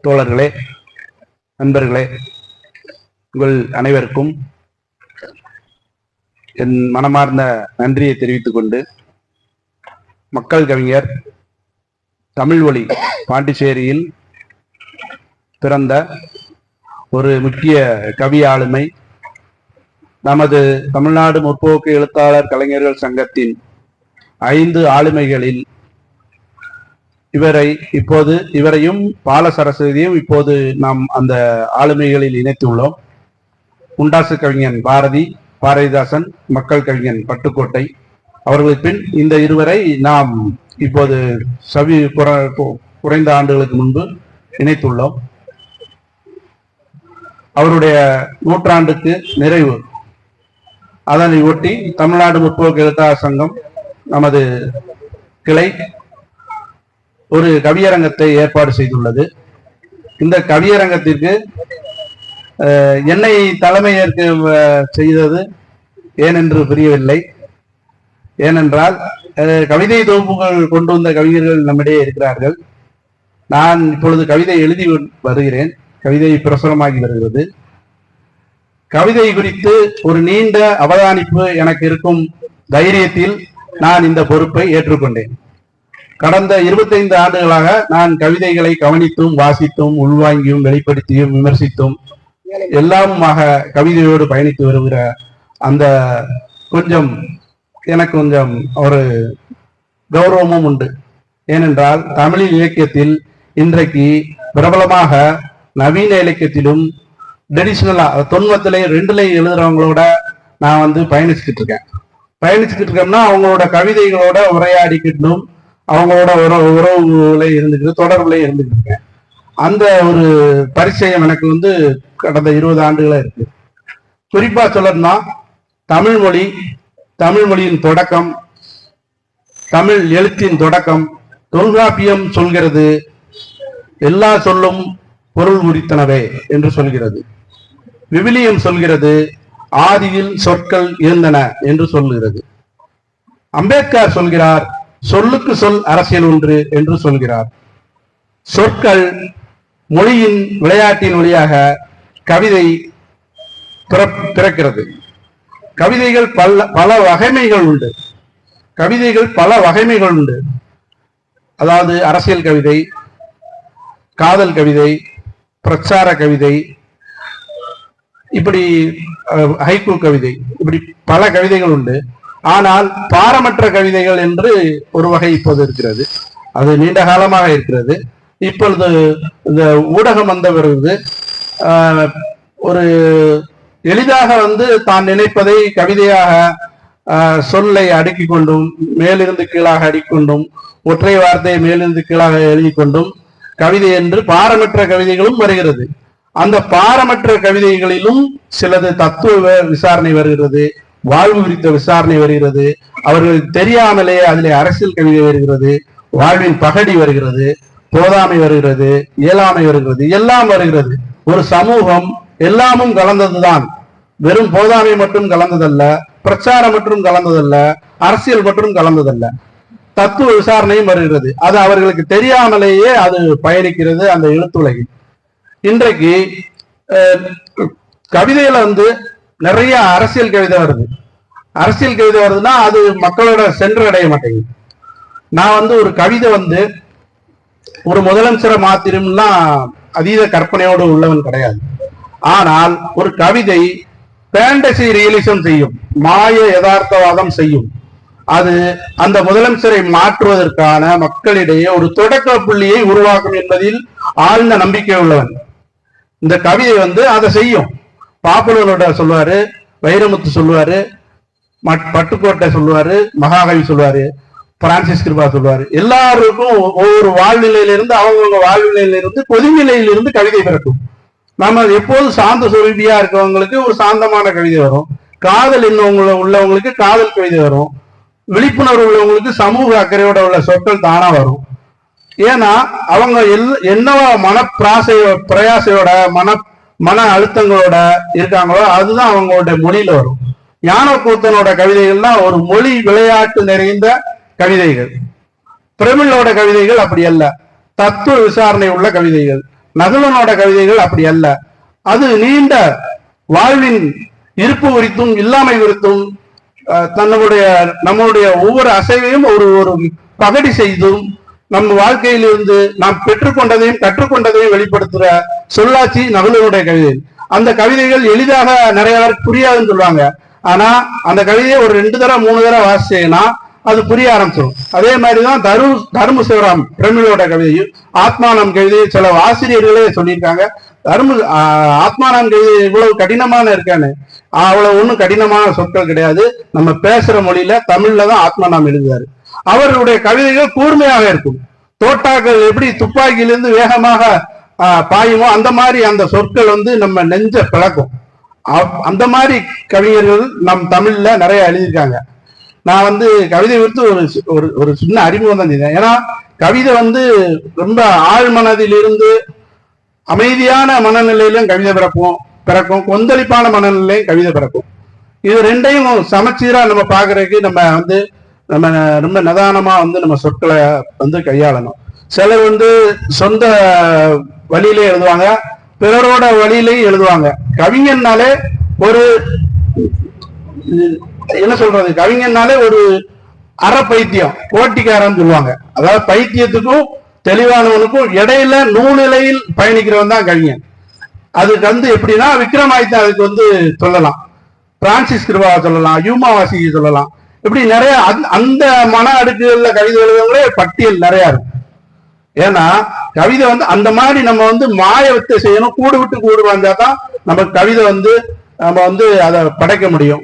தோழர்களே, நண்பர்களே, உங்கள் அனைவருக்கும் என் மனமார்ந்த நன்றியை தெரிவித்துக் கொண்டு, மக்கள் கவிஞர் தமிழ்வழி பாண்டிச்சேரியில் பிறந்த ஒரு முக்கிய கவி ஆளுமை, நமது தமிழ்நாடு முற்போக்கு எழுத்தாளர் கலைஞர்கள் சங்கத்தின் 5 ஆளுமைகளில் இவரையும் பால சரஸ்வதியும் இப்போது நாம் அந்த ஆளுமைகளில் இணைத்துள்ளோம். முண்டாசு கவிஞன் பாரதிதாசன், மக்கள் கவிஞன் பட்டுக்கோட்டை அவர்களுக்கு பின் இந்த இருவரை நாம் இப்போது குறைந்த ஆண்டுகளுக்கு முன்பு இணைத்துள்ளோம். அவருடைய 100ஆண்டுக்கு நிறைவு, அதனை ஒட்டி தமிழ்நாடு முற்போக்கு எழுத்தாளர் சங்கம் நமது கிளை ஒரு கவியரங்கத்தை ஏற்பாடு செய்துள்ளது. இந்த கவியரங்கத்திற்கு என்னை தலைமை ஏற்க செய்தது ஏனென்று புரியவில்லை. ஏனென்றால் கவிதை தொகுப்புகள் கொண்டு வந்த கவிஞர்கள் நம்மிடையே இருக்கிறார்கள். நான் இப்பொழுது கவிதை எழுதி வருகிறேன், கவிதை பிரசுரமாகி வருகிறது. கவிதை குறித்து ஒரு நீண்ட அவதானிப்பு எனக்கு இருக்கும் தைரியத்தில் நான் இந்த பொறுப்பை ஏற்றுக்கொண்டேன். கடந்த 25 ஆண்டுகளாக நான் கவிதைகளை கவனித்தும் வாசித்தும் உள்வாங்கியும் வெளிப்படுத்தியும் விமர்சித்தும் எல்லாமுமாக கவிதையோடு பயணித்து வருகிற அந்த எனக்கு கொஞ்சம் ஒரு கௌரவமும் உண்டு. ஏனென்றால் தமிழில் இலக்கியத்தில் இன்றைக்கு பிரபலமாக நவீன இலக்கியத்திலும் ட்ரெடிஷ்னலா தொன்மத்திலே 2லையும் எழுதுறவங்களோட நான் பயணிச்சுக்கிட்டு இருக்கேன்னா அவங்களோட கவிதைகளோட உரையாடிக்கிட்டும் அவங்களோட உறவுகளை இருந்துக்கிட்டு தொடர்புல இருந்துக்கிட்டு இருக்கேன். அந்த ஒரு பரிச்சயம் எனக்கு கடந்த 20 ஆண்டுகளா இருக்கு. குறிப்பா சொல்லணும்னா தமிழ்மொழியின் தொடக்கம், தமிழ் எழுத்தின் தொடக்கம் தொல்காப்பியம் சொல்கிறது, எல்லா சொல்லும் பொருள் உரித்தனவே என்று சொல்கிறது. விவிலியம் சொல்கிறது, ஆதியில் சொற்கள் இருந்தன என்று சொல்கிறது. அம்பேத்கர் சொல்கிறார், சொல்லுக்கு சொல் அரசியல் ஒன்று என்று சொல்கிறார். சொற்கள் மொழியின் விளையாட்டின் வழியாக கவிதை பிறக்கிறது. கவிதைகள் பல வகைமைகள் உண்டு. அதாவது அரசியல் கவிதை, காதல் கவிதை, பிரச்சார கவிதை, இப்படி ஹைக்கூ கவிதை, இப்படி பல கவிதைகள் உண்டு. ஆனால் பாரமற்ற கவிதைகள் என்று ஒரு வகை இப்போது இருக்கிறது. அது நீண்ட காலமாக இருக்கிறது. இப்பொழுது இந்த ஊடகம் வந்த பிறகு ஒரு எளிதாக தான் நினைப்பதை கவிதையாக சொல்லை அடுக்கி கொண்டும் மேலிருந்து கீழாக அடுக்கிக்கொண்டும் ஒற்றை வார்த்தையை மேலிருந்து கீழாக எழுதி கொண்டும் கவிதை என்று பாரமற்ற கவிதைகளும் வருகிறது. அந்த பாரமற்ற கவிதைகளிலும் சிலது தத்துவ விசாரணை வருகிறது, வாழ்வு குறித்த விசாரணை வருகிறது, அவர்கள் தெரியாமலேயே அதிலே அரசியல் கவிதை வருகிறது, வாழ்வின் பகடி வருகிறது, போதாமை வருகிறது, இயலாமை வருகிறது, எல்லாம் வருகிறது. ஒரு சமூகம் எல்லாமும் கலந்ததுதான். வெறும் போதாமை மட்டும் கலந்ததல்ல, பிரச்சாரம் மட்டும் கலந்ததல்ல, அரசியல் மட்டும் கலந்ததல்ல, தத்துவ விசாரணையும் வருகிறது. அது அவர்களுக்கு தெரியாமலேயே அது பயணிக்கிறது அந்த எழுத்துலகில். இன்றைக்கு கவிதையில நிறைய அரசியல் கவிதை வருது. அரசியல் கவிதை வருதுன்னா அது மக்களோட சென்றடைய மாட்டேங்குது. நான் ஒரு கவிதை ஒரு முதலமைச்சரை மாத்திரம்லாம் அதீத கற்பனையோடு உள்ளவன் கிடையாது. ஆனால் ஒரு கவிதை பேண்டசி ரியலிசம் செய்யும், மாய யதார்த்தவாதம் செய்யும். அது அந்த முதலமைச்சரை மாற்றுவதற்கான மக்களிடையே ஒரு தொடக்க புள்ளியை உருவாக்கும் என்பதில் ஆழ்ந்த நம்பிக்கை உள்ளவன். இந்த கவிதை அதை செய்யும். பாப்புலரோட சொல்லுவாரு, வைரமுத்து சொல்லுவாரு, பட்டுக்கோட்டை சொல்லுவாரு, மகாகவி சொல்லுவாரு, பிரான்சிஸ் கிருபா சொல்லுவாரு. எல்லாருக்கும் ஒவ்வொரு வாழ்நிலையிலிருந்து அவங்கவுங்க வாழ்நிலையிலிருந்து பொதுநிலையிலிருந்து கவிதை பிறக்கும். நம்ம எப்போதும் சாந்த சுரபியா இருக்கவங்களுக்கு ஒரு சாந்தமான கவிதை வரும், காதல் உள்ளவங்களுக்கு காதல் கவிதை வரும், விழிப்புணர்வு உள்ளவங்களுக்கு சமூக அக்கறையோட உள்ள சொற்கள் தானா வரும். ஏன்னா அவங்க என்னவா பிரயாசையோட மன அழுத்தங்களோட இருக்காங்களோ அதுதான் அவங்களோட மொழியில வரும். ஞானக்கூத்தனோட கவிதைகள்லாம் ஒரு மொழி விளையாட்டு நிறைந்த கவிதைகள். பிரமிழோட கவிதைகள் அப்படி அல்ல, தத்துவ விசாரணை உள்ள கவிதைகள். நகுலனோட கவிதைகள் அப்படி அல்ல. அது நீண்ட வாழ்வின் இருப்பு குறித்தும் இல்லாமை குறித்தும் நம்முடைய ஒவ்வொரு அசைவையும் ஒரு ஒரு பகடி செய்தும் நம்ம வாழ்க்கையிலிருந்து நாம் பெற்றுக்கொண்டதையும் கற்றுக்கொண்டதையும் வெளிப்படுத்துற சொல்லாட்சி நகுலனுடைய கவிதை. அந்த கவிதைகள் எளிதாக நிறைய பேருக்கு புரியாதுன்னு சொல்லுவாங்க. ஆனா அந்த கவிதையை ஒரு 2 தடவை 3 தடவை வாசிச்சேன்னா அது புரிய ஆரம்பிச்சிடும். அதே மாதிரிதான் தர்ம சிவராம் பிரமிழோட கவிதையும் ஆத்மானம் கவிதையை சில ஆசிரியர்களே சொல்லியிருக்காங்க. ஆத்மானம் கவிதை இவ்வளவு கடினமான இருக்கான்னு. அவ்வளவு ஒன்றும் கடினமான சொற்கள் கிடையாது. நம்ம பேசுற மொழியில தமிழ்ல தான் ஆத்மானம் எழுதுவாரு. அவர்களுடைய கவிதைகள் கூர்மையாக இருக்கும். தோட்டாக்கள் எப்படி துப்பாக்கியிலிருந்து வேகமாக பாயுமோ அந்த மாதிரி அந்த சொற்கள் நம்ம நெஞ்ச பிளக்கும். அந்த மாதிரி கவிஞர்கள் நம் தமிழ்ல நிறைய எழுதியிருக்காங்க. நான் கவிதை குறித்து ஒரு சின்ன அறிமுகம் தான் செய்தேன். ஏன்னா கவிதை ரொம்ப ஆழ் மனதிலிருந்து அமைதியான மனநிலையிலும் கவிதை பிறக்கும், கொந்தளிப்பான மனநிலையும் கவிதை பிறக்கும். இது ரெண்டையும் சமச்சீரா நம்ம பாக்குறதுக்கு நம்ம ரொம்ப நிதானமா நம்ம சொற்களை கையாளணும். சிலர் சொந்த வழியிலே எழுதுவாங்க, பிறரோட வழியிலையும் எழுதுவாங்க. கவிஞன்னாலே ஒரு என்ன சொல்றது, கவிஞன்னாலே ஒரு அற பைத்தியம், போட்டிக்காரன்னு சொல்லுவாங்க. அதாவது பைத்தியத்துக்கும் தெளிவானவனுக்கும் இடையில நூலிலையில் பயணிக்கிறவன் தான் கவிஞன். அதுக்கு எப்படின்னா விக்ரமாதித்யன் அதுக்கு சொல்லலாம், பிரான்சிஸ் கிருபா சொல்லலாம், யூமா வாசிக்கு சொல்லலாம். இப்படி நிறைய அந்த மன அடுக்குகள்ல கவிதை எழுதுறவங்களே பட்டியல் நிறைய இருக்கும். ஏன்னா கவிதை அந்த மாதிரி நம்ம மாய வித்தை செய்யணும், கூடு விட்டு கூடு வந்தாதான் நம்ம கவிதை நம்ம அதை படைக்க முடியும்.